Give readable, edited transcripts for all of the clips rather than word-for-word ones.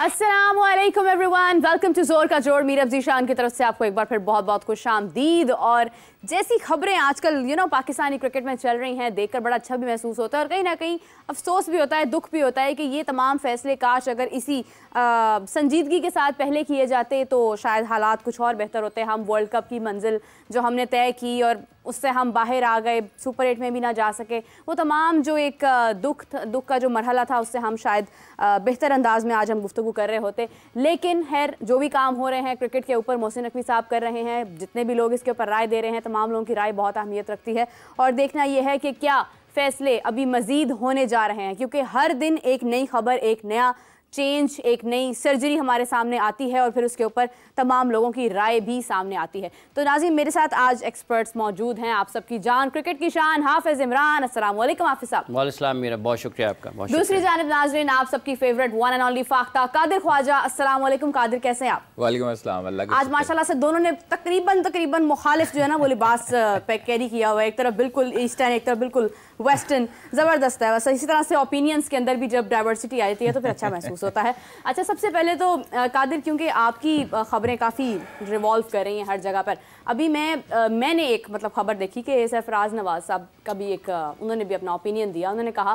अस्सलामुअलैकुम everyone, welcome to जोर का जोर। मीर जीशान की तरफ से आपको एक बार फिर बहुत बहुत खुशामदीद। और जैसी खबरें आजकल पाकिस्तानी क्रिकेट में चल रही हैं, देखकर बड़ा अच्छा भी महसूस होता है और कहीं ना कहीं अफसोस भी होता है, दुख भी होता है कि ये तमाम फैसले काश अगर इसी संजीदगी के साथ पहले किए जाते तो शायद हालात कुछ और बेहतर होते। हम वर्ल्ड कप की मंजिल जो हमने तय की और उससे हम बाहर आ गए, सुपर 8 में भी ना जा सके, वो तमाम जो एक दुख का जो मरहला था उससे हम शायद बेहतर अंदाज में आज हम गुफ्तगू कर रहे होते। लेकिन खैर, जो भी काम हो रहे हैं क्रिकेट के ऊपर मोहसिन नकवी साहब कर रहे हैं, जितने भी लोग इसके ऊपर राय दे रहे हैं, तमाम लोगों की राय बहुत अहमियत रखती है। और देखना यह है कि क्या फैसले अभी मजीद होने जा रहे हैं, क्योंकि हर दिन एक नई खबर, एक नया चेंज, एक नई सर्जरी हमारे सामने आती है और फिर उसके ऊपर तमाम लोगों की राय भी सामने आती है। तो नाज़रीन, मेरे साथ आज एक्सपर्ट्स मौजूद हैं, आप सबकी जान, क्रिकेट की शान, हाफिज इमरान। अस्सलाम वालेकुम हाफिज साहब। वालेकुम मेरा बहुत शुक्रिया आपका। दूसरी जानिब नाज़रीन, आप सबकी favourite one and only Fakhta Qadir Khwaja. अस्सलाम वालेकुम कादिर, कैसे हैं आप? वालेकुम अस्सलाम। अल्लाह आज माशाल्लाह से दोनों ने तकरीबन मुखालिफ जो है ना वो लिबास पे कैरी किया हुआ है। एक तरफ बिल्कुल ईस्टर्न, एक तरफ बिल्कुल वेस्टर्न, ज़बरदस्त है। बस इसी तरह से ओपिनियंस के अंदर भी जब डाइवर्सिटी आती है तो फिर अच्छा महसूस होता है। अच्छा, सबसे पहले तो कादिर, क्योंकि आपकी खबरें काफ़ी रिवॉल्व कर रही हैं हर जगह पर, अभी मैंने एक खबर देखी कि सरफराज नवाज साहब का भी उन्होंने भी अपना ओपिनियन दिया। उन्होंने कहा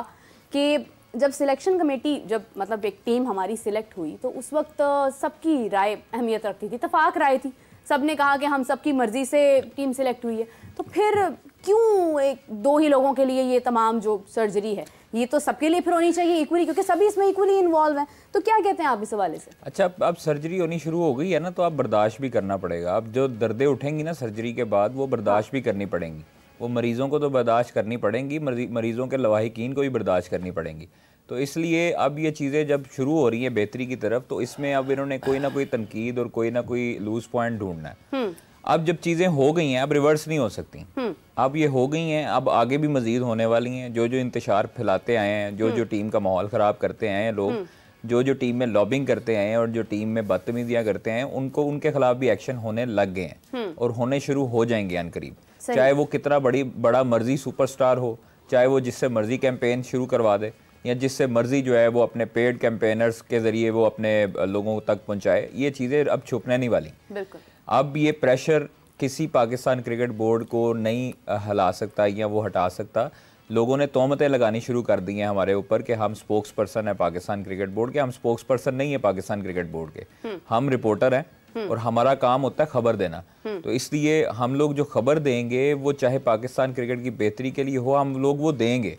कि जब सिलेक्शन कमेटी एक टीम हमारी सिलेक्ट हुई तो उस वक्त सबकी राय अहमियत रखती थी, इत्तेफाक राय थी, सब ने कहा कि हम सबकी मर्जी से टीम सिलेक्ट हुई है, तो फिर क्यों एक दो ही लोगों के लिए ये तमाम जो सर्जरी है ये तो सबके लिए फिर होनी चाहिए इक्वली, क्योंकि सभी इसमें इक्वली इन्वॉल्व हैं। तो क्या कहते हैं आप इस हवाले से? अच्छा, अब सर्जरी होनी शुरू हो गई है ना, तो आप बर्दाश्त भी करना पड़ेगा। अब जो दर्दें उठेंगी ना सर्जरी के बाद, वो बर्दाश्त भी करनी पड़ेंगी। वो मरीज़ों को तो बर्दाश्त करनी पड़ेंगी, मरीज़ों के लवाहिकीन को भी बर्दाश्त करनी पड़ेंगी। तो इसलिए अब ये चीज़ें जब शुरू हो रही हैं बेहतरी की तरफ, तो इसमें अब इन्होंने कोई ना कोई तनकीद और कोई ना कोई लूज पॉइंट ढूंढना है। अब जब चीज़ें हो गई हैं, अब रिवर्स नहीं हो सकती। अब ये हो गई हैं, अब आगे भी मज़ीद होने वाली हैं। जो इंतशार फैलाते आए हैं, जो टीम का माहौल ख़राब करते आए हैं लोग, जो टीम में लॉबिंग करते आए हैं और जो टीम में बदतमीजियाँ करते हैं, उनके खिलाफ भी एक्शन होने लग गए हैं और होने शुरू हो जाएंगे अनकरीब। चाहे वो कितना बड़ा मर्जी सुपरस्टार हो, चाहे वो जिससे मर्जी कैंपेन शुरू करवा दे या जिससे मर्जी जो है वो अपने पेड कैंपेनर्स के ज़रिए वो अपने लोगों तक पहुँचाए, ये चीज़ें अब छुपने नहीं वाली। बिल्कुल। अब ये प्रेशर किसी पाकिस्तान क्रिकेट बोर्ड को नहीं हिला सकता या वो हटा सकता। लोगों ने तोहमतें लगानी शुरू कर दी हैं हमारे ऊपर कि हम स्पोक्स पर्सन है पाकिस्तान क्रिकेट बोर्ड के। हम स्पोक्स पर्सन नहीं है पाकिस्तान क्रिकेट बोर्ड के, हम रिपोर्टर हैं और हमारा काम होता है खबर देना। तो इसलिए हम लोग जो खबर देंगे वो चाहे पाकिस्तान क्रिकेट की बेहतरी के लिए हो, हम लोग वो देंगे।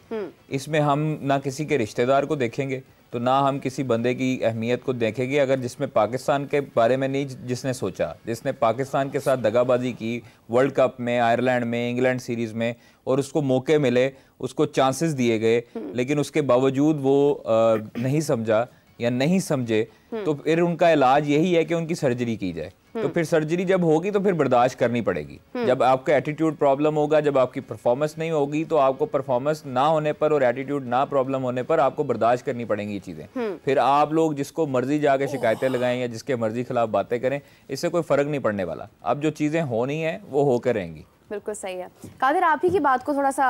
इसमें हम ना किसी के रिश्तेदार को देखेंगे तो ना हम किसी बंदे की अहमियत को देखेंगे अगर जिसमें पाकिस्तान के बारे में नहीं जिसने सोचा, जिसने पाकिस्तान के साथ दगाबाजी की वर्ल्ड कप में, आयरलैंड में, इंग्लैंड सीरीज़ में, और उसको मौके मिले, उसको चांसेस दिए गए, लेकिन उसके बावजूद वो नहीं समझा या नहीं समझे, तो फिर उनका इलाज यही है कि उनकी सर्जरी की जाए। तो फिर सर्जरी जब होगी तो फिर बर्दाश्त करनी पड़ेगी। जब आपका एटीट्यूड प्रॉब्लम होगा, जब आपकी परफॉर्मेंस नहीं होगी, तो आपको परफॉर्मेंस ना होने पर और एटीट्यूड ना प्रॉब्लम होने पर आपको बर्दाश्त करनी पड़ेंगी ये चीज़ें। फिर आप लोग जिसको मर्जी जाके शिकायतें लगाएं या जिसके मर्जी खिलाफ बातें करें, इससे कोई फ़र्क नहीं पड़ने वाला। अब जो चीज़ें होनी हैं वो होकर रहेंगी। बिल्कुल सही है। कादिर, आप ही की बात को थोड़ा सा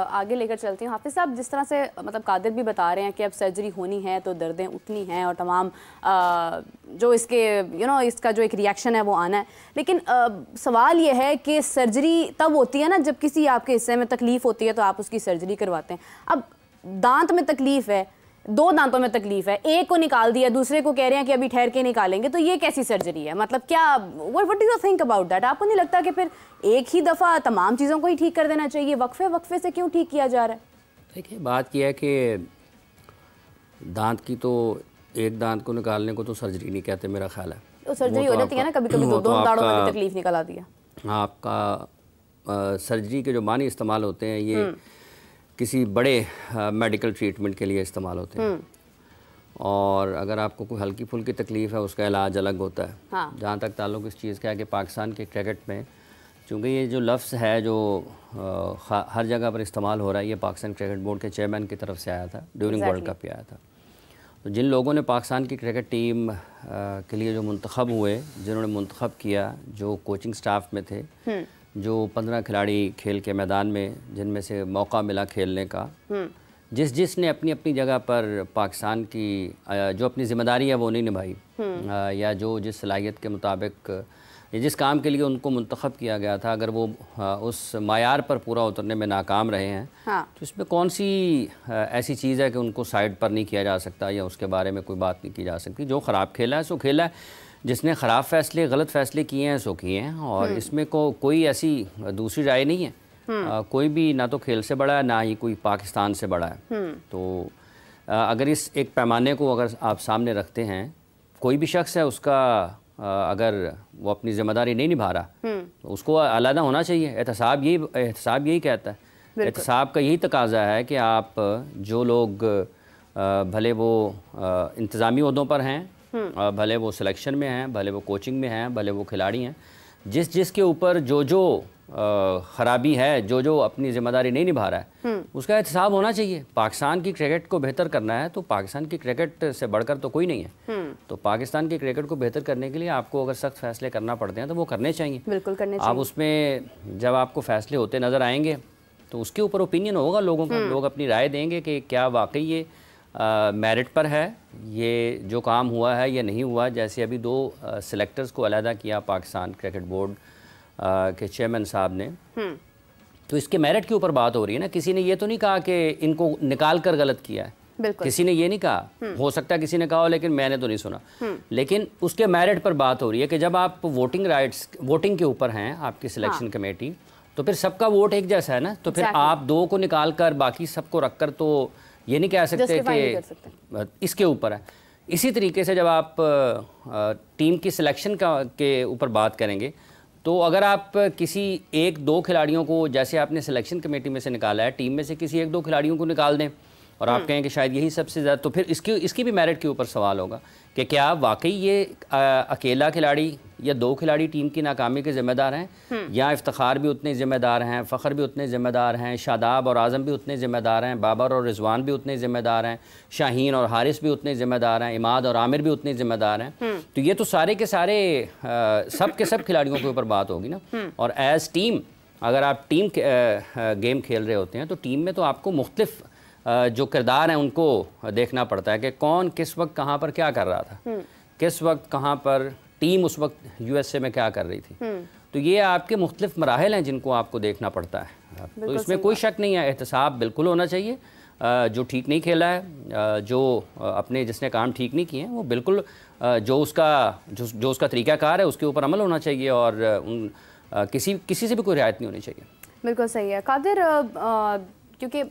आगे लेकर चलती हूँ। हाफिज साहब, जिस तरह से कादिर भी बता रहे हैं कि अब सर्जरी होनी है तो दर्दें उठनी हैं और तमाम जो इसके इसका जो एक रिएक्शन है वो आना है, लेकिन सवाल ये है कि सर्जरी तब होती है ना जब किसी आपके हिस्से में तकलीफ़ होती है तो आप उसकी सर्जरी करवाते हैं। अब दांत में तकलीफ़ है, दो दांतों में तकलीफ है, एक को निकाल दिया, दूसरे को कह रहे हैं कि अभी ठहर के निकालेंगे, तो ये कैसी सर्जरी है? क्या what do you think about that? आपको नहीं लगता कि फिर एक ही दफ़ा तमाम चीज़ों को ही ठीक कर देना चाहिए? वक्फे से क्यों ठीक किया जा रहा है? देखिए, बात यह है कि दांत की तो एक दांत को निकालने को तो सर्जरी नहीं कहते, मेरा ख्याल है। तो सर्जरी हो जाती है ना कभी कभी, तो दोनों दांतों में तकलीफ निकल आती है। आपका सर्जरी के जो मानी इस्तेमाल होते हैं ये किसी बड़े मेडिकल ट्रीटमेंट के लिए इस्तेमाल होते हैं, और अगर आपको कोई हल्की फुल्की तकलीफ़ है उसका इलाज अलग होता है। हाँ। जहाँ तक ताल्लुक़ इस चीज़ का है कि पाकिस्तान के क्रिकेट में चूँकि ये जो लफ्ज़ है जो हर जगह पर इस्तेमाल हो रहा है, ये पाकिस्तान क्रिकेट बोर्ड के चेयरमैन की तरफ से आया था, ड्यूरिंग वर्ल्ड कप पे आया था। तो जिन लोगों ने पाकिस्तान की क्रिकेट टीम के लिए जो मुंतखब हुए, जिन्होंने मुंतखब किया, जो कोचिंग स्टाफ में थे, जो 15 खिलाड़ी खेल के मैदान में जिनमें से मौका मिला खेलने का, जिसने अपनी अपनी जगह पर पाकिस्तान की जो अपनी ज़िम्मेदारी है वो नहीं निभाई, या जो जिस सलाहियत के मुताबिक या जिस काम के लिए उनको मुंतखब किया गया था, अगर वो उस मायार पर पूरा उतरने में नाकाम रहे हैं, तो इसमें कौन सी ऐसी चीज़ है कि उनको साइड पर नहीं किया जा सकता या उसके बारे में कोई बात नहीं की जा सकती। जो ख़राब खेला है सो खेला है, जिसने ख़राब फ़ैसले गलत फ़ैसले किए हैं सो किए हैं, और इसमें कोई ऐसी दूसरी राय नहीं है। कोई भी ना तो खेल से बड़ा है ना ही कोई पाकिस्तान से बड़ा है। तो अगर इस एक पैमाने को अगर आप सामने रखते हैं, कोई भी शख्स है उसका अगर वो अपनी ज़िम्मेदारी नहीं निभा रहा तो उसको अलहदा होना चाहिए। एहतसाब यही कहता है, एहतसाब का यही तकाजा है कि आप जो लोग भले वो इंतज़ामी ओहदों पर हैं, भले वो सिलेक्शन में हैं, भले वो कोचिंग में हैं, भले वो खिलाड़ी हैं, जिसके ऊपर जो ख़राबी है, जो अपनी ज़िम्मेदारी नहीं निभा रहा है, उसका एहतसाब होना चाहिए। पाकिस्तान की क्रिकेट को बेहतर करना है तो पाकिस्तान की क्रिकेट से बढ़कर तो कोई नहीं है। तो पाकिस्तान की क्रिकेट को बेहतर करने के लिए आपको अगर सख्त फैसले करना पड़ते हैं तो वो करने चाहिए, बिल्कुल करने चाहिए। आप उसमें जब आपको फैसले होते नज़र आएंगे तो उसके ऊपर ओपिनियन होगा लोगों का, लोग अपनी राय देंगे कि क्या वाकई ये मेरिट पर है, ये जो काम हुआ है या नहीं हुआ। जैसे अभी 2 सिलेक्टर्स को अलहदा किया पाकिस्तान क्रिकेट बोर्ड के चेयरमैन साहब ने, तो इसके मेरिट के ऊपर बात हो रही है ना। किसी ने ये तो नहीं कहा कि इनको निकाल कर गलत किया है, किसी ने ये नहीं कहा। हो सकता है किसी ने कहा हो, लेकिन मैंने तो नहीं सुना। लेकिन उसके मेरिट पर बात हो रही है कि जब आप वोटिंग के ऊपर हैं आपकी सिलेक्शन कमेटी, तो फिर सबका वोट एक जैसा है ना। तो फिर आप 2 को निकाल कर बाकी सबको रख कर तो ये नहीं कह सकते कि इसके ऊपर है। इसी तरीके से जब आप टीम की सिलेक्शन के ऊपर बात करेंगे, तो अगर आप किसी 1-2 खिलाड़ियों को, जैसे आपने सिलेक्शन कमेटी में से निकाला है, टीम में से किसी 1-2 खिलाड़ियों को निकाल दें और आप कहें कि शायद यही सबसे ज़्यादा, तो फिर इसकी भी मेरिट के ऊपर सवाल होगा कि क्या वाकई ये अकेला खिलाड़ी या 2 खिलाड़ी टीम की नाकामी के ज़िम्मेदार हैं, या इफ्तिखार भी उतने ज़िम्मेदार हैं, फ़ख्र भी उतने ज़िम्मेदार हैं, शादाब और आज़म भी उतने ज़िम्मेदार हैं, बाबर और रिजवान भी उतने ज़िम्मेदार हैं, शाहीन और हारिस भी उतने ज़िम्मेदार हैं, इमाद और आमिर भी उतने ज़िम्मेदार हैं। तो ये तो सारे के सारे सब के सब खिलाड़ियों के ऊपर बात होगी ना। और एज़ टीम, अगर आप टीम गेम खेल रहे होते हैं तो टीम में तो आपको मुख्तलिफ जो किरदार हैं उनको देखना पड़ता है कि कौन किस वक्त कहाँ पर क्या कर रहा था, किस वक्त कहाँ पर टीम उस वक्त यूएसए में क्या कर रही थी। तो ये आपके मुख्तलिफ मराहिल हैं जिनको आपको देखना पड़ता है। तो इसमें कोई शक नहीं है, एहतसाब बिल्कुल होना चाहिए। जो ठीक नहीं खेला है, जो अपने जिसने काम ठीक नहीं किए हैं, वो बिल्कुल जो उसका तरीक़ाकार है उसके ऊपर अमल होना चाहिए, और किसी से भी कोई रियायत नहीं होनी चाहिए। बिल्कुल सही है कादिर, क्योंकि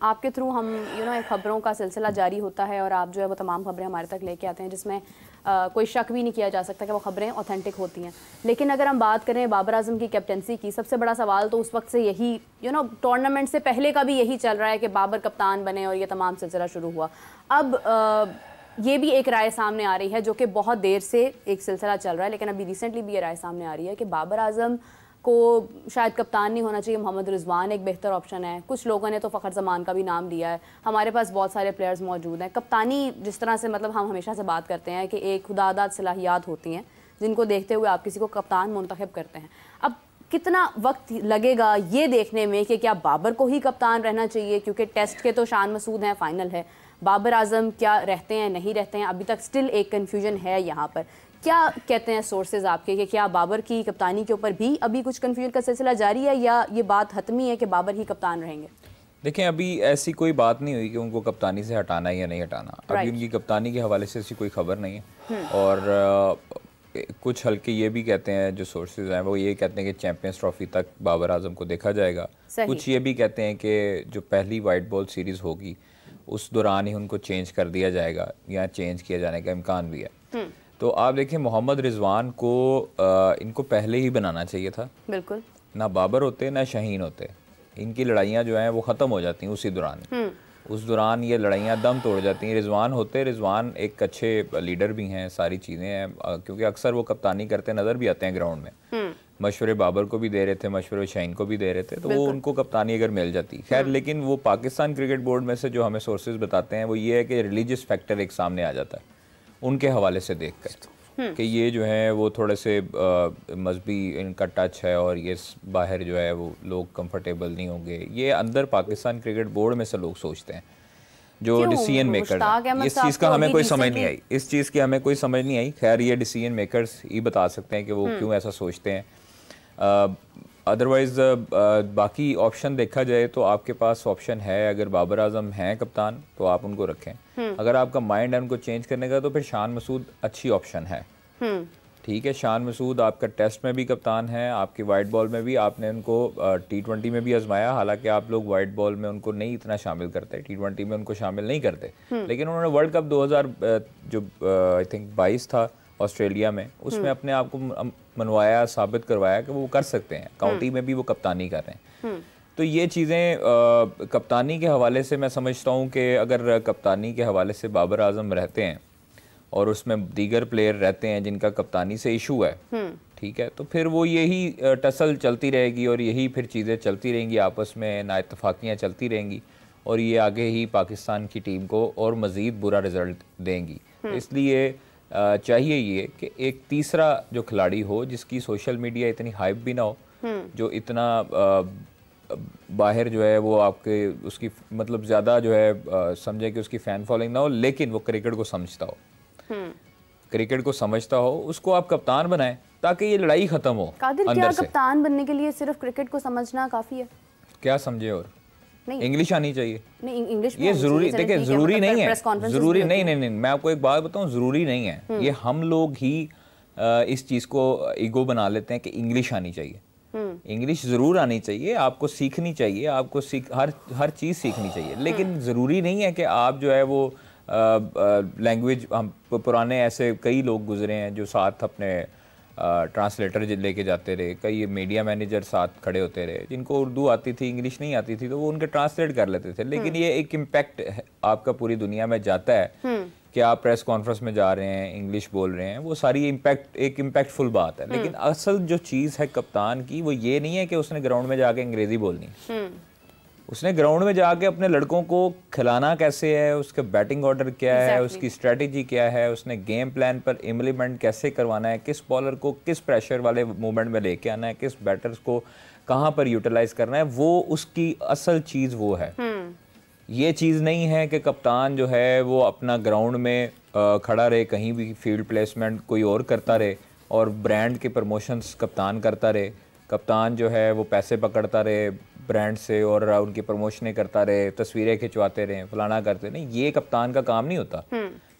आपके थ्रू हम एक खबरों का सिलसिला जारी होता है, और आप जो है वो तमाम खबरें हमारे तक लेके आते हैं जिसमें कोई शक भी नहीं किया जा सकता कि वो खबरें ऑथेंटिक होती हैं। लेकिन अगर हम बात करें बाबर आजम की कैप्टनसी की, सबसे बड़ा सवाल तो उस वक्त से यही टूर्नामेंट से पहले का भी यही चल रहा है कि बाबर कप्तान बने, और ये तमाम सिलसिला शुरू हुआ। अब ये भी एक राय सामने आ रही है जो कि बहुत देर से एक सिलसिला चल रहा है, लेकिन अभी रिसेंटली भी ये राय सामने आ रही है कि बाबर आजम को शायद कप्तान नहीं होना चाहिए, मोहम्मद रिजवान एक बेहतर ऑप्शन है। कुछ लोगों ने तो फ़खर जमान का भी नाम लिया है। हमारे पास बहुत सारे प्लेयर्स मौजूद हैं। कप्तानी जिस तरह से मतलब हम हमेशा से बात करते हैं कि एक खुदादाद सलाहियात होती हैं जिनको देखते हुए आप किसी को कप्तान मुंतखब करते हैं। अब कितना वक्त लगेगा ये देखने में कि क्या बाबर को ही कप्तान रहना चाहिए, क्योंकि टेस्ट के तो शान मसूद हैं, फाइनल है। बाबर आजम क्या रहते हैं नहीं रहते हैं, अभी तक स्टिल एक कन्फ्यूजन है यहाँ पर। क्या कहते हैं सोर्सेज आपके कि क्या बाबर की कप्तानी के ऊपर भी अभी कुछ कन्फ्यूजन का सिलसिला जारी है, या ये बात हतमी है कि बाबर ही कप्तान रहेंगे? देखें, अभी ऐसी कोई बात नहीं हुई कि उनको कप्तानी से हटाना है या नहीं हटाना। अभी उनकी कप्तानी के हवाले से ऐसी कोई खबर नहीं है। और कुछ हल्के ये भी कहते हैं, जो सोर्सेज हैं वो ये कहते हैं कि चैंपियंस ट्रॉफी तक बाबर आजम को देखा जाएगा। कुछ ये भी कहते हैं कि जो पहली वाइट बॉल सीरीज़ होगी उस दौरान ही उनको चेंज कर दिया जाएगा, या चेंज किया जाने का इम्कान भी है। तो आप देखें, मोहम्मद रिजवान को इनको पहले ही बनाना चाहिए था। बिल्कुल, ना बाबर होते ना शाहीन होते, इनकी लड़ाइयाँ जो हैं वो ख़त्म हो जाती हैं उसी दौरान। उस दौरान ये लड़ाइयाँ दम तोड़ जाती हैं। रिजवान एक अच्छे लीडर भी हैं, सारी चीज़ें हैं, क्योंकि अक्सर वो कप्तानी करते नज़र भी आते हैं ग्राउंड में। मशवरे बाबर को भी दे रहे थे, मशवरे शाहीन को भी दे रहे थे, तो वो उनको कप्तानी अगर मिल जाती। खैर, लेकिन वो पाकिस्तान क्रिकेट बोर्ड में से जो हमें सोर्सेज बताते हैं वो ये है कि रिलीजियस फैक्टर एक सामने आ जाता है उनके हवाले से देख कर। कि ये जो है वो थोड़े से मजहबी इनका टच है और ये बाहर जो है वो लोग कंफर्टेबल नहीं होंगे, ये अंदर पाकिस्तान क्रिकेट बोर्ड में से लोग सोचते हैं जो डिसीजन मेकर हैं। इस चीज़ का हमें कोई समझ नहीं आई, इस चीज़ की हमें कोई समझ नहीं आई। खैर ये डिसीजन मेकर्स ही बता सकते हैं कि वो क्यों ऐसा सोचते हैं। अदरवाइज़ बाकी ऑप्शन देखा जाए तो आपके पास ऑप्शन है, अगर बाबर आजम हैं कप्तान तो आप उनको रखें। अगर आपका माइंड है उनको चेंज करने का तो फिर शान मसूद अच्छी ऑप्शन है। ठीक है, शान मसूद आपका टेस्ट में भी कप्तान है, आपकी वाइट बॉल में भी आपने उनको T20 में भी आजमाया, हालांकि आप लोग वाइट बॉल में उनको नहीं इतना शामिल करते, T20 में उनको शामिल नहीं करते, लेकिन उन्होंने वर्ल्ड कप 2000 जो आई थिंक 22 था ऑस्ट्रेलिया में, उसमें अपने आप को मनवाया, साबित करवाया कि वो कर सकते हैं। काउंटी में भी वो कप्तानी कर रहे हैं। तो ये चीज़ें कप्तानी के हवाले से मैं समझता हूँ कि अगर कप्तानी के हवाले से बाबर आजम रहते हैं और उसमें दीगर प्लेयर रहते हैं जिनका कप्तानी से इशू है, ठीक है, तो फिर वो यही टसल चलती रहेगी और यही फिर चीज़ें चलती रहेंगी, आपस में नाइतफाकियाँ चलती रहेंगी और ये आगे ही पाकिस्तान की टीम को और मज़ीद बुरा रिजल्ट देंगी। इसलिए चाहिए ये कि एक तीसरा जो खिलाड़ी हो जिसकी सोशल मीडिया इतनी हाइप भी ना हो, जो इतना बाहर जो है वो आपके उसकी मतलब ज़्यादा जो है समझे कि उसकी फ़ैन फॉलोइंग ना हो, लेकिन वो क्रिकेट को समझता हो, क्रिकेट को समझता हो, उसको आप कप्तान बनाएं ताकि ये लड़ाई खत्म हो। कादिर, क्या कप्तान बनने के लिए सिर्फ क्रिकेट को समझना काफी है? क्या समझे? और इंग्लिश आनी चाहिए। नहीं, इंग्लिश ये जरूरी, देखिए जरूरी नहीं है, जरूरी नहीं, मैं आपको एक बात बताऊं, जरूरी नहीं है। ये हम लोग ही इस चीज को ईगो बना लेते हैं कि इंग्लिश आनी चाहिए। इंग्लिश जरूर आनी चाहिए, आपको सीखनी चाहिए, आपको हर चीज सीखनी चाहिए, लेकिन जरूरी नहीं है कि आप जो है वो लैंग्वेज, हम पुराने ऐसे कई लोग गुजरे हैं जो साथ अपने ट्रांसलेटर लेके जाते रहे, कई मीडिया मैनेजर साथ खड़े होते रहे जिनको उर्दू आती थी, इंग्लिश नहीं आती थी, तो वो उनके ट्रांसलेट कर लेते थे। लेकिन ये एक इम्पैक्ट आपका पूरी दुनिया में जाता है कि आप प्रेस कॉन्फ्रेंस में जा रहे हैं, इंग्लिश बोल रहे हैं, वो सारी एक इम्पैक्टफुल बात है। लेकिन असल जो चीज़ है कप्तान की वो ये नहीं है कि उसने ग्राउंड में जाके अंग्रेजी बोलनी, उसने ग्राउंड में जाके अपने लड़कों को खिलाना कैसे है, उसका बैटिंग ऑर्डर क्या है, उसकी स्ट्रेटजी क्या है, उसने गेम प्लान पर इम्प्लीमेंट कैसे करवाना है, किस बॉलर को किस प्रेशर वाले मूवमेंट में लेके आना है, किस बैटर्स को कहाँ पर यूटिलाइज करना है, वो उसकी असल चीज़ वो है। ये चीज़ नहीं है कि कप्तान जो है वो अपना ग्राउंड में खड़ा रहे, कहीं भी फील्ड प्लेसमेंट कोई और करता रहे और ब्रांड के प्रमोशंस कप्तान करता रहे, कप्तान जो है वो पैसे पकड़ता रहे ब्रांड से और उनकी प्रमोशनें करता रहे, तस्वीरें खिंचवाते रहे, फलाना करते नहीं, ये कप्तान का काम नहीं होता।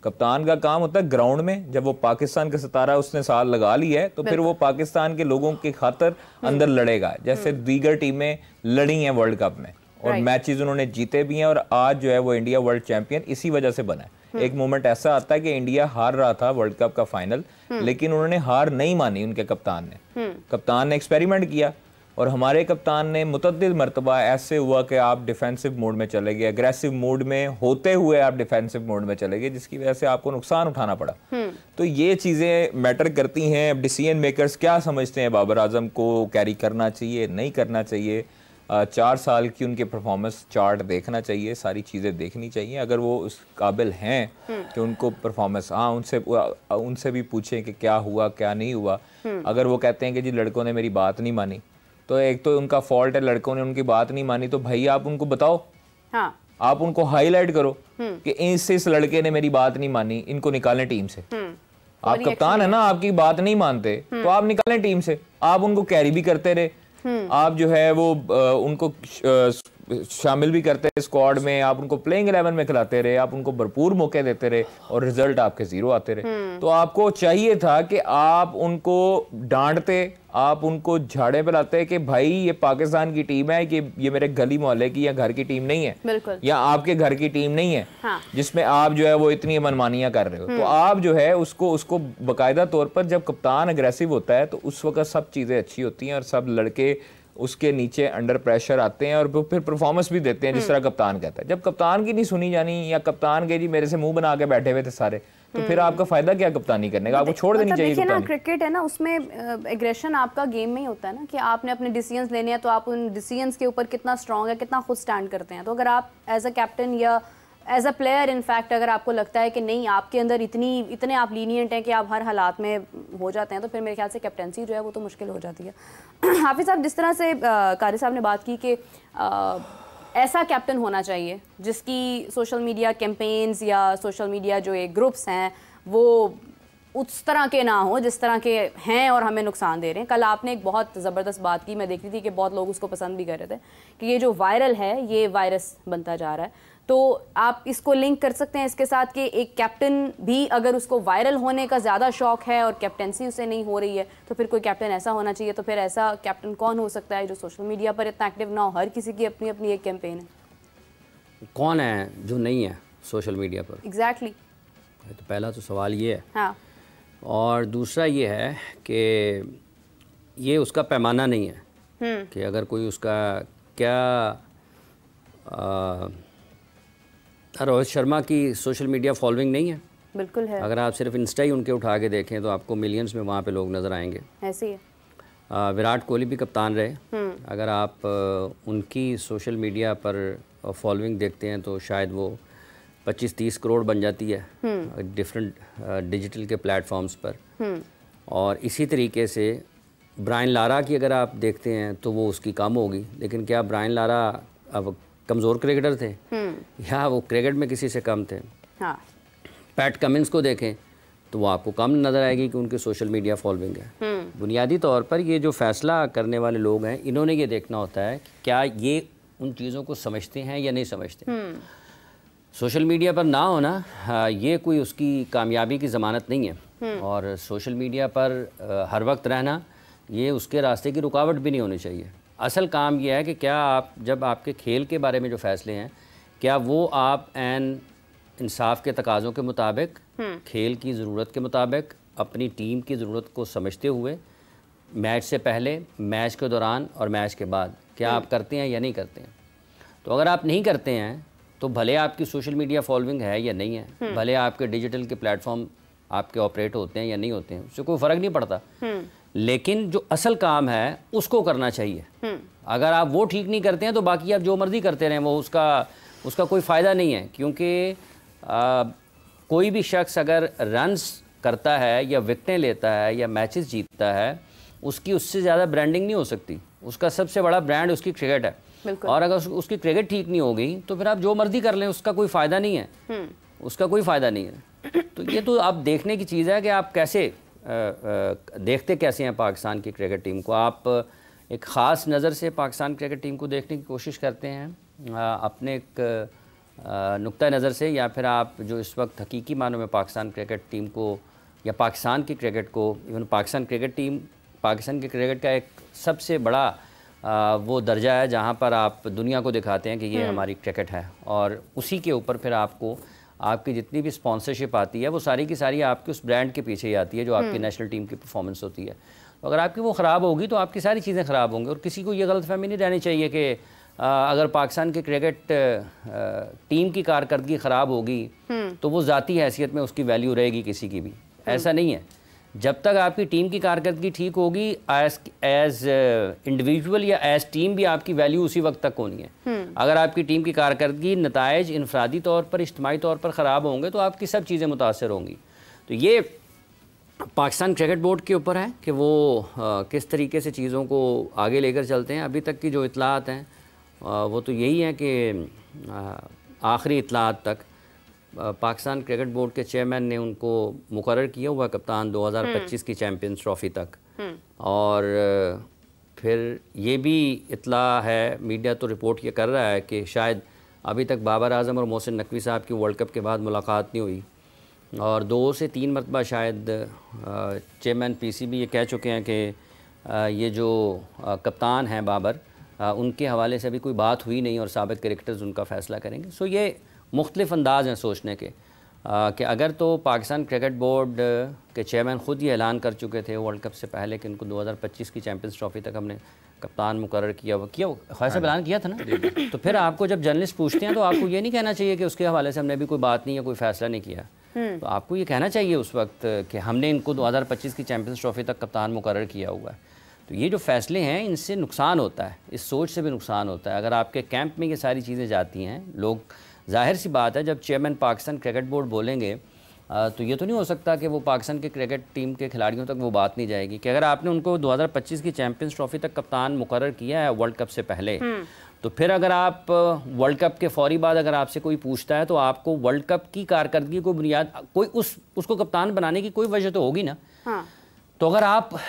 कप्तान का काम होता है ग्राउंड में, जब वो पाकिस्तान का सितारा उसने साल लगा लिया है तो फिर वो पाकिस्तान के लोगों की खातर अंदर लड़ेगा, जैसे दीगर टीमें लड़ी हैं वर्ल्ड कप में और मैचेस उन्होंने जीते भी हैं और आज जो है वो इंडिया वर्ल्ड चैंपियन इसी वजह से बना है। एक मोमेंट ऐसा आता है कि इंडिया हार रहा था वर्ल्ड कप का फाइनल, लेकिन उन्होंने हार नहीं मानी, उनके कप्तान ने एक्सपेरिमेंट किया और हमारे कप्तान ने मुतअद्दिद मरतबा ऐसे हुआ कि आप डिफेंसिव मोड में चले गए, अग्रेसिव मोड में होते हुए आप डिफेंसिव मोड में चले गए, जिसकी वजह से आपको नुकसान उठाना पड़ा। तो ये चीज़ें मैटर करती हैं। अब डिसीजन मेकर्स क्या समझते हैं, बाबर आजम को कैरी करना चाहिए, नहीं करना चाहिए, 4 साल की उनके परफॉर्मेंस चार्ट देखना चाहिए, सारी चीज़ें देखनी चाहिए। अगर वो उस काबिल हैं कि उनको परफॉर्मेंस, हाँ उनसे भी पूछें कि क्या हुआ क्या नहीं हुआ। अगर वो कहते हैं कि जी लड़कों ने मेरी बात नहीं मानी, तो एक तो उनका फॉल्ट है, लड़कों ने उनकी बात नहीं मानी, तो भाई आप उनको बताओ, हाँ। आप उनको हाईलाइट करो कि इस लड़के ने मेरी बात नहीं मानी, इनको निकालें टीम से। आप कप्तान है ना, आपकी बात नहीं मानते तो आप निकालें टीम से। आप उनको कैरी भी करते रहे, आप जो है वो उनको शामिल भी करते रहे स्क्वाड में, आप उनको प्लेइंग 11 में खिलाते रहे, आप उनको भरपूर मौके देते रहे और रिजल्ट आपके 0 आते रहे। तो आपको चाहिए था कि आप उनको डांटते, आप उनको झाड़े पे लाते कि भाई ये पाकिस्तान की टीम है, कि ये मेरे गली मोहल्ले की या घर की टीम नहीं है, या आपके घर की टीम नहीं है, हाँ। जिसमें आप जो है वो इतनी मनमानियां कर रहे हो। तो आप जो है उसको बाकायदा तौर पर, जब कप्तान अग्रेसिव होता है तो उस वक्त सब चीजें अच्छी होती हैं और सब लड़के उसके नीचे अंडर प्रेशर आते हैं और फिर परफॉर्मेंस भी देते हैं जिस तरह कप्तान कहता है। जब कप्तान की नहीं सुनी जानी, या कप्तान के जी मेरे से मुंह बना के बैठे हुए थे सारे, तो फिर आपका फायदा क्या कप्तानी करने का, आपको छोड़ देनी चाहिए। देखिए ना, क्रिकेट है ना, उसमें एग्रेशन आपका गेम में ही होता है ना, कि आपने अपने डिसीजंस लेने हैं तो आप उन डिसीजंस के ऊपर कितना स्ट्रांग है, कितना खुद स्टैंड करते हैं। तो अगर आप एज अ कैप्टन या एज अ प्लेयर इनफैक्ट अगर आपको लगता है कि नहीं आपके अंदर इतने आप लीनियंट हैं कि आप हर हालात में हो जाते हैं, तो फिर मेरे ख्याल से कैप्टनसी जो है वो तो मुश्किल हो जाती है। हाफिज़ साहब, जिस तरह से कारी साहब ने बात की कि ऐसा कैप्टन होना चाहिए जिसकी सोशल मीडिया कैंपेन्स या सोशल मीडिया जो एक ग्रुप्स हैं वो उस तरह के ना हो जिस तरह के हैं और हमें नुकसान दे रहे हैं। कल आपने एक बहुत ज़बरदस्त बात की, मैं देख रही थी कि बहुत लोग उसको पसंद भी कर रहे थे कि ये जो वायरल है ये वायरस बनता जा रहा है। तो आप इसको लिंक कर सकते हैं इसके साथ कि एक कैप्टन भी अगर उसको वायरल होने का ज़्यादा शौक है और कैप्टनसी उसे नहीं हो रही है तो फिर कोई कैप्टन ऐसा होना चाहिए। तो फिर ऐसा कैप्टन कौन हो सकता है जो सोशल मीडिया पर इतना एक्टिव ना हो? हर किसी की अपनी अपनी एक कैंपेन है। कौन है जो नहीं है सोशल मीडिया पर? एग्जैक्टली तो पहला तो सवाल ये है। हाँ। और दूसरा ये है कि ये उसका पैमाना नहीं है कि अगर कोई उसका क्या रोहित शर्मा की सोशल मीडिया फॉलोइंग नहीं है? बिल्कुल है। अगर आप सिर्फ इंस्टा ही उनके उठा के देखें तो आपको मिलियंस में वहाँ पे लोग नज़र आएंगे। ऐसे ही है। विराट कोहली भी कप्तान रहे, अगर आप उनकी सोशल मीडिया पर फॉलोइंग देखते हैं तो शायद वो 25-30 करोड़ बन जाती है डिफरेंट डिजिटल के प्लेटफॉर्म्स पर। और इसी तरीके से ब्रायन लारा की अगर आप देखते हैं तो वो उसकी कम होगी, लेकिन क्या ब्रायन लारा अब कमज़ोर क्रिकेटर थे या वो क्रिकेट में किसी से कम थे? हाँ। पैट कमिंस को देखें तो वो आपको कम नज़र आएगी कि उनके सोशल मीडिया फॉलोइंग है। बुनियादी तौर पर ये जो फ़ैसला करने वाले लोग हैं इन्होंने ये देखना होता है कि क्या ये उन चीज़ों को समझते हैं या नहीं समझते। सोशल मीडिया पर ना होना ये कोई उसकी कामयाबी की ज़मानत नहीं है, और सोशल मीडिया पर हर वक्त रहना ये उसके रास्ते की रुकावट भी नहीं होनी चाहिए। असल काम यह है कि क्या आप जब आपके खेल के बारे में जो फ़ैसले हैं क्या वो आप इंसाफ के तकाज़ों के मुताबिक, खेल की ज़रूरत के मुताबिक, अपनी टीम की ज़रूरत को समझते हुए मैच से पहले, मैच के दौरान और मैच के बाद क्या आप करते हैं या नहीं करते हैं। तो अगर आप नहीं करते हैं तो भले आपकी सोशल मीडिया फॉलोइंग है या नहीं है, भले आपके डिजिटल के प्लेटफॉर्म आपके ऑपरेट होते हैं या नहीं होते हैं, उससे कोई फ़र्क नहीं पड़ता, लेकिन जो असल काम है उसको करना चाहिए। अगर आप वो ठीक नहीं करते हैं तो बाकी आप जो मर्ज़ी करते रहें वो उसका कोई फ़ायदा नहीं है। क्योंकि कोई भी शख्स अगर रन्स करता है या विकेटें लेता है या मैचेस जीतता है, उसकी उससे ज़्यादा ब्रांडिंग नहीं हो सकती। उसका सबसे बड़ा ब्रांड उसकी क्रिकेट है, और अगर उसकी क्रिकेट ठीक नहीं होगी तो फिर आप जो मर्जी कर लें उसका कोई फ़ायदा नहीं है, उसका कोई फ़ायदा नहीं है। तो ये तो आप देखने की चीज़ है कि आप कैसे देखते कैसे हैं पाकिस्तान की क्रिकेट टीम को। आप एक ख़ास नज़र से पाकिस्तान क्रिकेट टीम को देखने की कोशिश करते हैं अपने एक नुक्ता नज़र से, या फिर आप जो इस वक्त हकीकी मानों में पाकिस्तान क्रिकेट टीम को या पाकिस्तान की क्रिकेट को, even Pakistan cricket team Pakistan की क्रिकेट का एक सबसे बड़ा वो दर्जा है जहाँ पर आप दुनिया को दिखाते हैं कि ये हमारी क्रिकेट है, और उसी के ऊपर फिर आपको आपकी जितनी भी स्पॉन्सरशिप आती है वो सारी की सारी आपकी उस ब्रांड के पीछे ही आती है जो आपकी नेशनल टीम की परफॉर्मेंस होती है। तो अगर आपकी वो ख़राब होगी तो आपकी सारी चीज़ें ख़राब होंगी। और किसी को ये गलतफहमी नहीं रहनी चाहिए कि अगर पाकिस्तान की क्रिकेट टीम की कारकर्दगी ख़राब होगी तो वो ज़ाती हैसियत में उसकी वैल्यू रहेगी किसी की भी, ऐसा नहीं है। जब तक आपकी टीम की कारकर्दगी ठीक होगी एज इंडिविजुअल या एज टीम भी आपकी वैल्यू उसी वक्त तक होनी है। अगर आपकी टीम की कारकर्दगी नताइज इनफरादी तौर पर, इज्तिमाई तौर पर ख़राब होंगे तो आपकी सब चीज़ें मुतासर होंगी। तो ये पाकिस्तान क्रिकेट बोर्ड के ऊपर है कि वो किस तरीके से चीज़ों को आगे लेकर चलते हैं। अभी तक की जो इतलात हैं वो तो यही है कि आखिरी इतलात तक पाकिस्तान क्रिकेट बोर्ड के चेयरमैन ने उनको मुकर्रर किया हुआ कप्तान 2025 की चैम्पियंस ट्रॉफ़ी तक। और फिर ये भी इतला है, मीडिया तो रिपोर्ट ये कर रहा है कि शायद अभी तक बाबर आज़म और मोहसिन नकवी साहब की वर्ल्ड कप के बाद मुलाकात नहीं हुई, और 2 से 3 मरतबा शायद चेयरमैन पीसीबी ये कह चुके हैं कि ये जो कप्तान हैं बाबर, उनके हवाले से अभी कोई बात हुई नहीं और साबिक़ क्रिकेटर्स उनका फ़ैसला करेंगे। सो ये मुख्तलिफ़ अंदाज़ हैं सोचने के कि अगर तो पाकिस्तान क्रिकेट बोर्ड के चेयरमैन ख़ुद ये ऐलान कर चुके थे वर्ल्ड कप से पहले कि उनको 2025 की चैम्पियंस ट्रॉफ़ी तक हमने कप्तान मुकर्रर किया ख़ैर साहब ऐलान किया था ना, तो फिर आपको जब जर्नलिस्ट पूछते हैं तो आपको ये नहीं कहना चाहिए कि उसके हवाले से हमने भी कोई बात नहीं या कोई फ़ैसला नहीं किया। तो आपको ये कहना चाहिए उस वक्त कि हमने इनको 2025 की चैम्पियंस ट्रॉफ़ी तक कप्तान मुकर्रर किया हुआ है। तो ये जो फ़ैसले हैं इनसे नुकसान होता है, इस सोच से भी नुकसान होता है। अगर आपके कैंप में ये सारी चीज़ें जाती हैं, लोग जाहिर सी बात है, जब चेयरमैन पाकिस्तान क्रिकेट बोर्ड बोलेंगे तो ये तो नहीं हो सकता कि वो पाकिस्तान के क्रिकेट टीम के खिलाड़ियों तक वो बात नहीं जाएगी कि अगर आपने उनको 2025 की चैंपियंस ट्रॉफी तक कप्तान मुकर्रर किया है वर्ल्ड कप से पहले, तो फिर अगर आप वर्ल्ड कप के फौरी बाद अगर आपसे कोई पूछता है तो आपको वर्ल्ड कप की कारकर्दगी को बुनियाद कोई उसको कप्तान बनाने की कोई वजह तो होगी ना। हाँ। तो अगर आप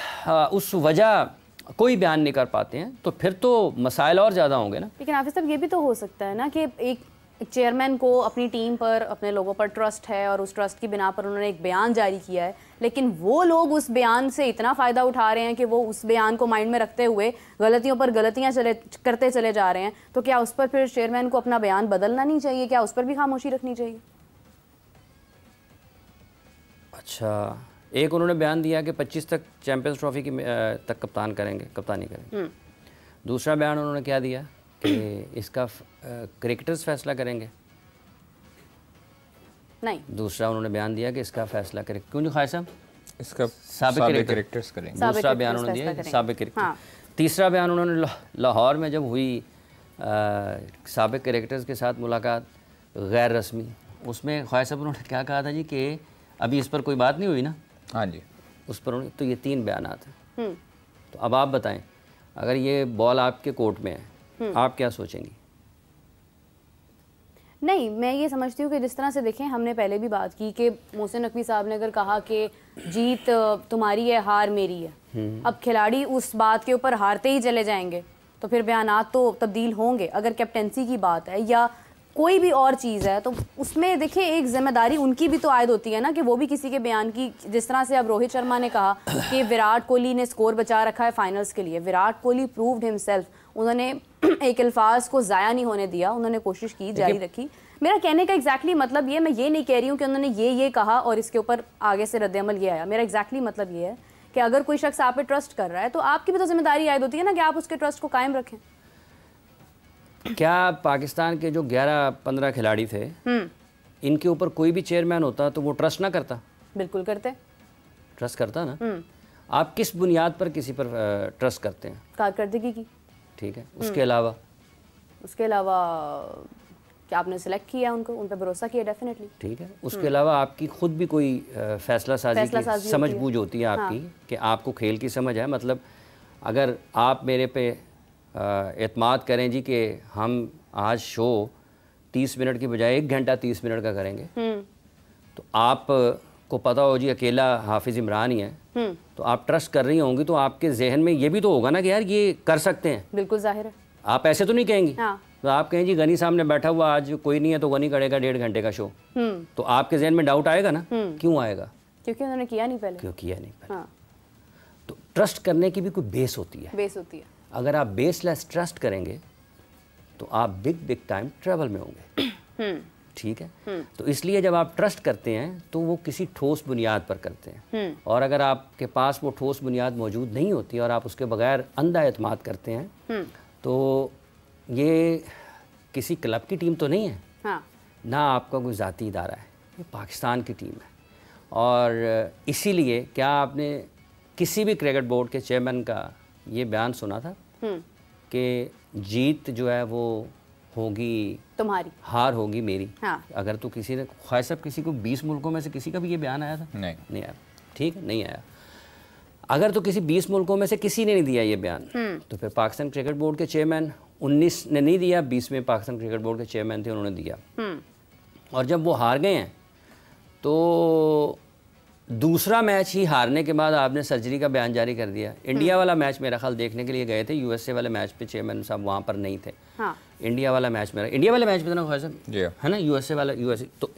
उस वजह कोई बयान नहीं कर पाते हैं तो फिर तो मसाइल और ज़्यादा होंगे ना। लेकिन हाफिज साहब, ये भी तो हो सकता है ना कि एक चेयरमैन को अपनी टीम पर, अपने लोगों पर ट्रस्ट है और उस ट्रस्ट की बिना पर उन्होंने एक बयान जारी किया है, लेकिन वो लोग उस बयान से इतना फ़ायदा उठा रहे हैं कि वो उस बयान को माइंड में रखते हुए गलतियों पर गलतियां करते चले जा रहे हैं, तो क्या उस पर फिर चेयरमैन को अपना बयान बदलना नहीं चाहिए? क्या उस पर भी खामोशी रखनी चाहिए? अच्छा, एक उन्होंने बयान दिया कि 25 तक चैंपियंस ट्रॉफी की तक कप्तानी करेंगे। दूसरा बयान उन्होंने क्या दिया कि इसका क्रिकेटर्स फैसला करेंगे। नहीं, दूसरा उन्होंने बयान दिया कि इसका फैसला करें, क्यों नहीं खाई साहब, इसका साबिक क्रिकेटर्स करेंगे। दूसरा बयान उन्होंने दिया साबिक क्रिकेटर। हाँ। तीसरा बयान उन्होंने लाहौर में जब हुई साबिक क्रिकेटर्स के साथ मुलाकात गैर रस्मी, उसमें ख्वाहिश साहब उन्होंने क्या कहा था जी कि अभी इस पर कोई बात नहीं हुई ना। हाँ जी, उस पर तो ये 3 बयान हैं। तो अब आप बताएं, अगर ये बॉल आपके कोर्ट में है आप क्या सोचेंगी? नहीं, मैं ये समझती हूँ कि जिस तरह से देखें, हमने पहले भी बात की कि मोहसिन नकवी साहब ने अगर कहा कि जीत तुम्हारी है, हार मेरी है, अब खिलाड़ी उस बात के ऊपर हारते ही चले जाएंगे तो फिर बयानात तो तब्दील होंगे। अगर कैप्टेंसी की बात है या कोई भी और चीज़ है तो उसमें देखिए एक जिम्मेदारी उनकी भी तो आयद होती है ना कि वो भी किसी के बयान की, जिस तरह से अब रोहित शर्मा ने कहा कि विराट कोहली ने स्कोर बचा रखा है फाइनल्स के लिए, विराट कोहली प्रूव्ड हिमसेल्फ, उन्होंने एक अल्फाज को ज़ाया नहीं होने दिया, उन्होंने कोशिश की, जारी रखी। मेरा कहने का एग्जैक्टली मतलब ये, मैं ये नहीं कह रही हूँ कि उन्होंने ये कहा और इसके ऊपर आगे से रद्द-ए-अमल ये आया। मेरा एग्जैक्टली मतलब ये है कि अगर कोई शख्स आप पे ट्रस्ट कर रहा है तो आपकी भी तो जिम्मेदारी आयद होती है ना कि आप उसके ट्रस्ट को कायम रखें। क्या पाकिस्तान के जो 11-15 खिलाड़ी थे, इनके ऊपर कोई भी चेयरमैन होता तो वो ट्रस्ट ना करता? बिल्कुल करते, ट्रस्ट करता ना। आप किस बुनियाद पर किसी पर ट्रस्ट करते हैं? कारकर्दगी की। ठीक है, उसके अलावा क्या आपने सेलेक्ट किया उनको, उन पर भरोसा किया, डेफिनेटली। ठीक है, उसके अलावा आपकी खुद भी कोई फैसला साजी की समझ बूझ होती है आपकी। हाँ। कि आपको खेल की समझ है, मतलब अगर आप मेरे पे एतमाद करें जी कि हम आज शो 30 मिनट की बजाय 1 घंटा 30 मिनट का करेंगे, तो आप को पता हो जी अकेला हाफिज़ इमरान ही है, तो आप ट्रस्ट कर रही होंगी तो आपके जहन में ये भी तो होगा ना कि यार ये कर सकते हैं। बिल्कुल जाहिर है, आप ऐसे तो नहीं कहेंगी। हाँ। तो आप कहें जी गनी सामने बैठा हुआ आज कोई नहीं है तो गनी करेगा 1.5 घंटे का शो, तो आपके जहन में डाउट आएगा ना। क्यों आएगा? क्योंकि उन्होंने किया नहीं पहले। क्यों किया नहीं पहले। हाँ। तो ट्रस्ट करने की भी कोई बेस होती है। अगर आप बेसलेस ट्रस्ट करेंगे तो आप बिग टाइम ट्रबल में होंगे। ठीक है, तो इसलिए जब आप ट्रस्ट करते हैं तो वो किसी ठोस बुनियाद पर करते हैं, और अगर आपके पास वो ठोस बुनियाद मौजूद नहीं होती और आप उसके बगैर अंधा एतमाद करते हैं, तो ये किसी क्लब की टीम तो नहीं है। हाँ। ना आपका कोई ज़ाती इदारा है, ये पाकिस्तान की टीम है। और इसीलिए क्या आपने किसी भी क्रिकेट बोर्ड के चेयरमैन का ये बयान सुना था कि जीत जो है वो होगी तुम्हारी, हार होगी मेरी? हाँ। अगर तो किसी ने ख्वाहिश साहब किसी को 20 मुल्कों में से किसी का भी ये बयान आया था? नहीं आया। ठीक है, नहीं आया। अगर तो किसी 20 मुल्कों में से किसी ने नहीं दिया ये बयान, तो फिर पाकिस्तान क्रिकेट बोर्ड के चेयरमैन 19 ने नहीं दिया, 20 में पाकिस्तान क्रिकेट बोर्ड के चेयरमैन थे, उन्होंने दिया। और जब वो हार गए हैं तो दूसरा मैच ही हारने के बाद आपने सर्जरी का बयान जारी कर दिया। इंडिया वाला मैच मेरा ख्याल देखने के लिए गए थे, यूएसए वाले मैच पे चेयरमैन साहब वहाँ पर नहीं थे। हाँ। इंडिया वाला मैच पे ना ख्वाहिश है ना, यूएसए वाला, तो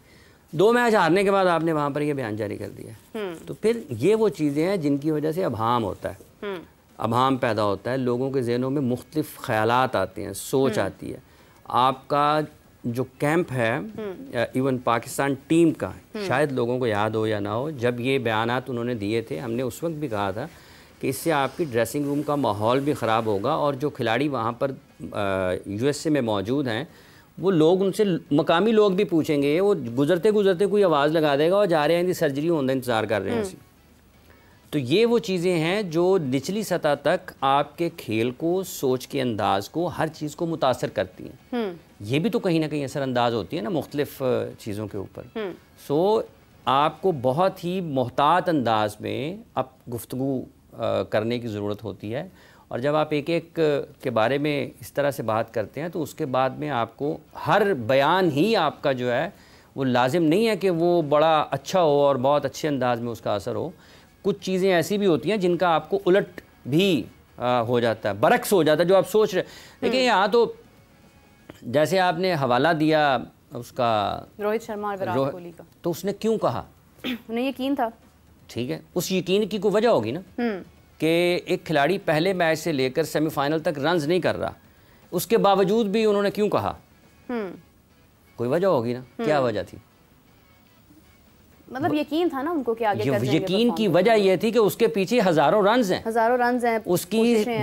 2 मैच हारने के बाद आपने वहाँ पर ये बयान जारी कर दिया। तो फिर ये वो चीज़ें हैं जिनकी वजह से अभाम होता है, अभाम पैदा होता है, लोगों के जहनों में मुख्तलिफ ख्यालात आते हैं, सोच आती है। आपका जो कैंप है इवन पाकिस्तान टीम का, शायद लोगों को याद हो या ना हो, जब ये बयानात उन्होंने दिए थे, हमने उस वक्त भी कहा था कि इससे आपकी ड्रेसिंग रूम का माहौल भी ख़राब होगा, और जो खिलाड़ी वहाँ पर यूएसए में मौजूद हैं वो लोग, उनसे मकामी लोग भी पूछेंगे, वो गुजरते गुजरते कोई आवाज़ लगा देगा और जा रहे हैं सर्जरी होने इंतज़ार कर रहे हैं। तो ये वो चीज़ें हैं जो निचली सतह तक आपके खेल को, सोच के अंदाज को, हर चीज़ को मुतासर करती हैं। ये भी तो कहीं ना कहीं असरअंदाज होती है ना मुख्तलिफ चीज़ों के ऊपर। सो आपको बहुत ही मोहतात अंदाज में अब गुफ्तगू करने की ज़रूरत होती है, और जब आप एक एक के बारे में इस तरह से बात करते हैं तो उसके बाद में आपको हर बयान ही आपका जो है वो लाजिम नहीं है कि वो बड़ा अच्छा हो और बहुत अच्छे अंदाज में उसका असर हो। कुछ चीज़ें ऐसी भी होती हैं जिनका आपको उलट भी हो जाता है, बरक्स हो जाता है जो आप सोच रहे। देखिए यहाँ तो जैसे आपने हवाला दिया उसका रोहित शर्मा और विराट कोहली का, तो उसने क्यों कहा? उन्हें यकीन था। ठीक है, उस यकीन की कोई वजह होगी ना कि एक खिलाड़ी पहले मैच से लेकर सेमीफाइनल तक रन्स नहीं कर रहा, उसके बावजूद भी उन्होंने क्यों कहा? कोई वजह होगी ना। क्या वजह थी? मतलब यकीन था ना उनको कि आगे कर जाएंगे। यकीन की वजह यह थी कि उसके पीछे हजारों रन्स हैं, उसकी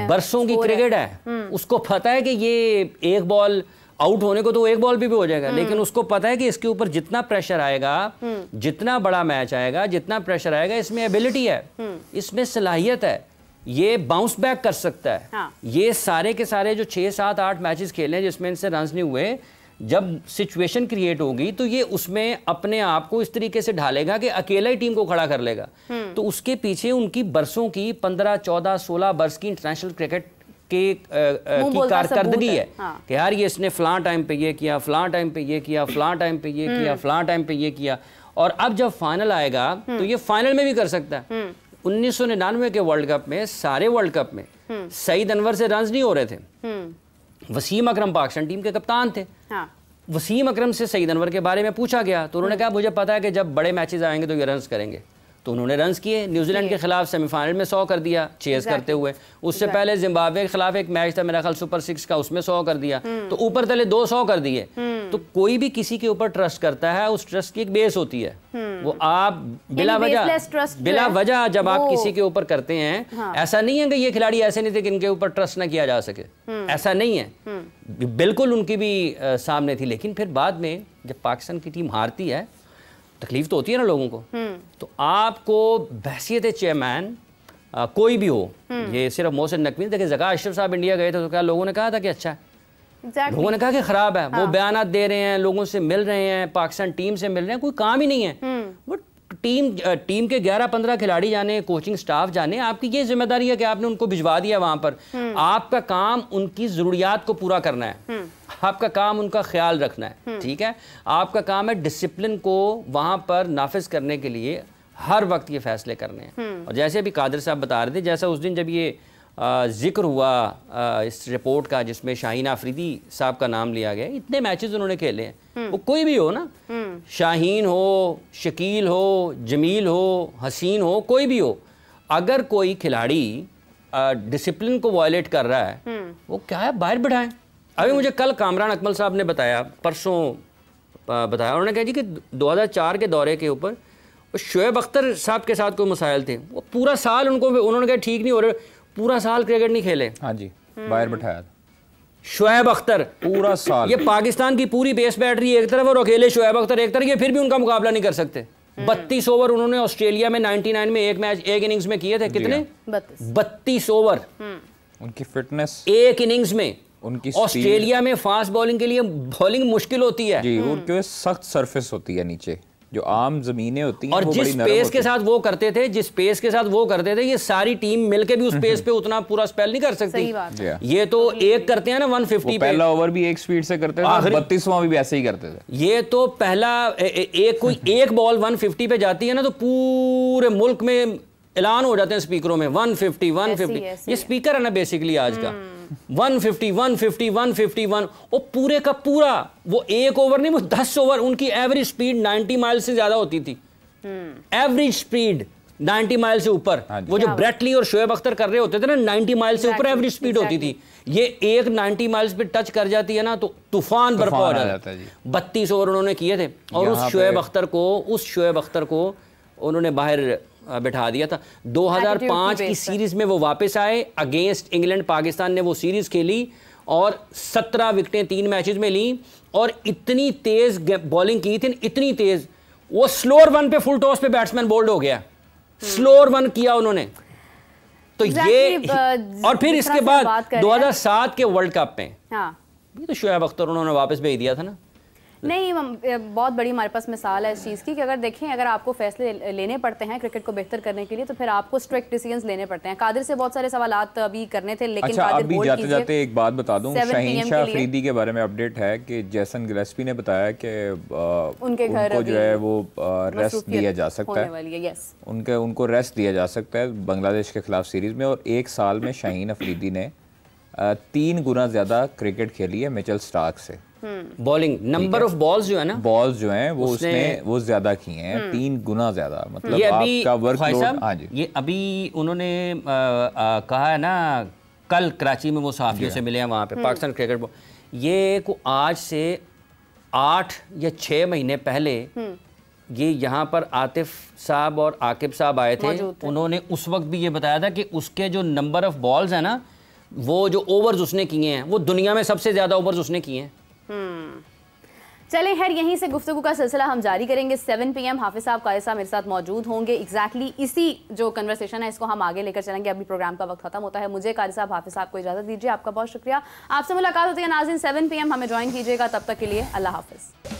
बरसों की क्रिकेट है, उसको पता है कि ये एक बॉल आउट होने को तो एक बॉल भी हो जाएगा, लेकिन उसको पता है कि इसके ऊपर जितना प्रेशर आएगा, जितना बड़ा मैच आएगा, जितना प्रेशर आएगा, इसमें एबिलिटी है, इसमें सलाहियत है, ये बाउंस बैक कर सकता है। हाँ। ये सारे के सारे जो 6, 7, 8 मैचेस खेले हैं जिसमें इनसे रन्स नहीं हुए, जब सिचुएशन क्रिएट होगी तो ये उसमें अपने आप को इस तरीके से ढालेगा कि अकेला ही टीम को खड़ा कर लेगा। तो उसके पीछे उनकी बरसों की 15, 14, 16 बरस की इंटरनेशनल क्रिकेट की कारकर्दगी है। हाँ। कि यार ये इसने फलां टाइम पे ये किया, फलां टाइम पे ये किया, फलां टाइम पे ये किया, फलां टाइम पे ये किया, और अब जब फाइनल आएगा तो ये फाइनल में भी कर सकता है। 1999 के वर्ल्ड कप में, सारे वर्ल्ड कप में सईद अनवर से रन्स नहीं हो रहे थे। वसीम अकरम पाकिस्तान टीम के कप्तान थे। हाँ। वसीम अकरम से सईद अनवर के बारे में पूछा गया तो उन्होंने कहा मुझे पता है कि जब बड़े मैचेस आएंगे तो ये रन्स करेंगे। तो उन्होंने रन्स किए, न्यूजीलैंड के खिलाफ सेमीफाइनल में 100 कर दिया चेज करते हुए। उससे पहले जिम्बाब्वे के खिलाफ एक मैच था मेरा ख्याल सुपर 6 का, उसमें 100 कर दिया। तो ऊपर तले 200 कर दिए। तो कोई भी किसी के ऊपर ट्रस्ट करता है, उस ट्रस्ट की एक बेस होती है। वो आप बिला वजह जब आप किसी के ऊपर करते हैं, हाँ। ऐसा नहीं है कि ये खिलाड़ी ऐसे नहीं थे कि इनके ऊपर ट्रस्ट ना किया जा सके, ऐसा नहीं है, बिल्कुल उनकी भी सामने थी। लेकिन फिर बाद में जब पाकिस्तान की टीम हारती है, तकलीफ तो होती है ना लोगों को। तो आपको बहसियत चेयरमैन कोई भी हो, ये सिर्फ मोहसिन नकवी, देखिए ज़का अशरफ साहब इंडिया गए थे तो क्या लोगों ने कहा था कि अच्छा है, लोगों ने कहा कि खराब है। हाँ। वो बयानात दे रहे हैं, लोगों से मिल रहे हैं, पाकिस्तान टीम से मिल रहे हैं, कोई काम ही नहीं है। वो टीम के 11-15 खिलाड़ी जाने, कोचिंग स्टाफ जाने, आपकी ये जिम्मेदारी है कि आपने उनको भिजवा दिया वहां पर। आपका काम उनकी ज़रूरियात को पूरा करना है, आपका काम उनका ख्याल रखना है, ठीक है। आपका काम है डिसिप्लिन को वहां पर नाफिज करने के लिए हर वक्त ये फैसले करने हैं। और जैसे अभी कादिर साहब बता रहे थे, जैसा उस दिन जब ये जिक्र हुआ इस रिपोर्ट का जिसमें शाहीन आफरीदी साहब का नाम लिया गया, इतने मैचेस उन्होंने खेले हैं, वो कोई भी हो ना, शाहीन हो, शकील हो, जमील हो, हसीन हो, कोई भी हो, अगर कोई खिलाड़ी डिसिप्लिन को वायलेट कर रहा है, वो क्या है, बाहर बिठाएं। अभी मुझे कल कामरान अकमल साहब ने बताया, परसों बताया, उन्होंने कहा जी कि 2004 के दौरे के ऊपर शोएब अख्तर साहब के साथ कोई मसाइल थे, वो पूरा साल उन्होंने कहा ठीक नहीं हो रहे, पूरा साल क्रिकेट नहीं खेले। हाँ जी, बाहर बिठाया था शोएब अख्तर पूरा साल। ये पाकिस्तान की पूरी बेस बैटरी एक तरफ और अकेले शोएब अख्तर एक तरफ, ये फिर भी उनका मुकाबला नहीं कर सकते। 32 ओवर उन्होंने ऑस्ट्रेलिया में 99 में एक इनिंग्स में किए थे। कितने? 32 ओवर। उनकी फिटनेस एक इनिंग्स में, उनकी ऑस्ट्रेलिया में फास्ट बॉलिंग के लिए बॉलिंग मुश्किल होती है जी, उनके सख्त सरफेस होती है नीचे, जो आम जमीनें होती हैं, और जिस पेस के साथ वो करते थे, ये सारी टीम मिलके भी उस पेस पे उतना पूरा स्पेल नहीं कर सकती। ये तो एक करते हैं ना 150 पे, पहला ओवर भी एक स्पीड से करते थे, 32वां भी ऐसे ही करते थे। ये तो पहला एक बॉल 150 पे जाती है ना तो पूरे मुल्क में ऐलान हो जाते हैं स्पीकरों में 150। ये स्पीकर है ना बेसिकली आज का, 150 वो पूरे का पूरा, वो एक ओवर नहीं, वो 10 ओवर। उनकी एवरेज स्पीड 90 माइल से ज्यादा होती थी, एवरेज स्पीड 90 माइल से ऊपर। वो जो ब्रेटली और शोएब अख्तर कर रहे होते थे ना, 90 माइल से ऊपर एवरेज स्पीड होती थी। ये एक 90 माइल्स पे टच कर जाती है ना तो तूफान बर्पा हो जाता है। 32 ओवर उन्होंने किए थे, और उस शोएब अख्तर को उन्होंने बाहर बैठा दिया था। 2005 की सीरीज में वो वापस आए, अगेंस्ट इंग्लैंड पाकिस्तान ने वो सीरीज खेली और 17 विकेटें 3 मैचेस में ली, और इतनी तेज बॉलिंग की थी, इतनी तेज, वो स्लोअर वन पे फुल टॉस पे बैट्समैन बोल्ड हो गया, स्लोअर वन किया उन्होंने। तो ये और फिर इसके बाद 2007 के वर्ल्ड कप में ये तो शुएब अख्तर उन्होंने वापस भेज दिया था ना। नहीं, बहुत बड़ी हमारे पास मिसाल है इस चीज़ की कि अगर देखें, अगर आपको फैसले लेने पड़ते हैं क्रिकेट को बेहतर करने के लिए तो फिर आपको स्ट्रिक्ट डिसीजंस लेने पड़ते हैं। कादिर से बहुत सारे सवालात अभी करने थे, लेकिन अच्छा, अभी जाते जाते एक बात बता दूं, शाहीन शाह अफरीदी के बारे में अपडेट है कि जैसन गिलेस्पी ने बताया कि उनके घर जो है वो रेस्ट दिया जा सकता है, उनको रेस्ट दिया जा सकता है बांग्लादेश के खिलाफ सीरीज में। और 1 साल में शाहीन अफरीदी ने 3 गुना ज्यादा क्रिकेट खेली है मिचेल स्टार्क से। बॉलिंग नंबर ऑफ बॉल्स जो है ना, बॉल्स जो हैं वो उसने वो ज्यादा की हैं, 3 गुना ज्यादा। मतलब ये अभी आपका वर्कलोड, हाँ जी, ये अभी उन्होंने कहा है ना, कल कराची में वो सहाफियों से मिले हैं वहाँ पे पाकिस्तान क्रिकेट बोर्ड, ये को आज से 8 या 6 महीने पहले ये यहाँ पर आतिफ साहब और आकिब साहब आए थे। उन्होंने उस वक्त भी ये बताया था कि उसके जो नंबर ऑफ बॉल्स हैं ना, वो जो ओवर्स उसने किए हैं वो दुनिया में सबसे ज़्यादा ओवर्स उसने किए हैं। चलें, खैर यहीं से गुफ्तगू का सिलसिला हम जारी करेंगे। 7 PM हाफिज साहब, कादिर साहब मेरे साथ मौजूद होंगे। एग्जैक्टली इसी जो कन्वर्सेशन है इसको हम आगे लेकर चलेंगे। अभी प्रोग्राम का वक्त खत्म होता है। मुझे, कादिर साहब, हाफिज साहब को इजाज़त दीजिए। आपका बहुत शुक्रिया। आपसे मुलाकात होती है नाज़रीन 7 PM, हमें ज्वाइन कीजिएगा। तब तक के लिए अल्लाह हाफिज़।